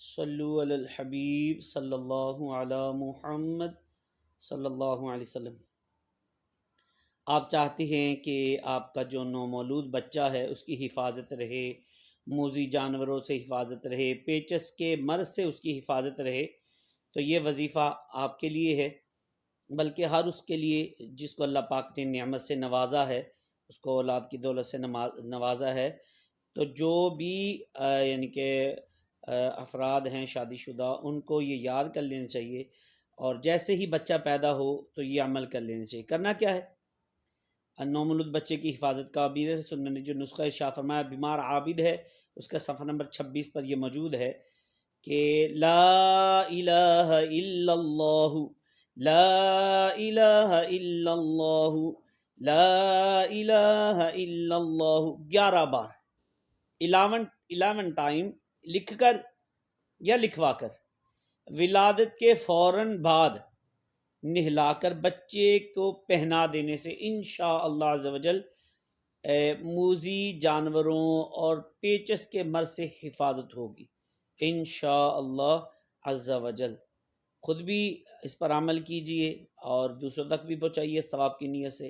صلو علی الحبیب صلی اللہ علی محمد صلی اللہ علیہ وسلم۔ آپ چاہتے ہیں کہ آپ کا جو نومولود بچہ ہے اس کی حفاظت رہے، موذی جانوروں سے حفاظت رہے، پیچس کے مرض سے اس کی حفاظت رہے، تو یہ وظیفہ آپ کے لیے ہے، بلکہ ہر اس کے لیے جس کو اللہ پاک نے نعمت سے نوازا ہے، اس کو اولاد کی دولت سے نوازا ہے۔ تو جو بھی یعنی کہ افراد ہیں شادی شدہ، ان کو یہ یاد کر لینا چاہیے، اور جیسے ہی بچہ پیدا ہو تو یہ عمل کر لینا چاہیے۔ کرنا کیا ہے؟ نومولود بچے کی حفاظت کا عبیر سننے نے جو نسخہ شاہ فرمایا بیمار عابد ہے، اس کا صفحہ نمبر 26 پر یہ موجود ہے کہ لا الہ الا اللہ، لا الہ الا اللہ، لا الہ الا اللہ 11 بار، 11 ٹائم لکھ کر یا لکھوا کر، ولادت کے فوراً بعد نہلا کر بچے کو پہنا دینے سے انشاءاللہ عز و جل موذی جانوروں اور پیچس کے مرض سے حفاظت ہوگی انشاءاللہ عز و جل۔ خود بھی اس پر عمل کیجئے اور دوسروں تک بھی پہنچائیے ثواب کی نیت سے،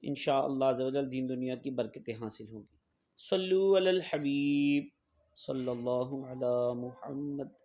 انشاءاللہ عز و جل دین دنیا کی برکتیں حاصل ہوں گی۔ صلو علی الحبیب صلی اللہ علی محمد۔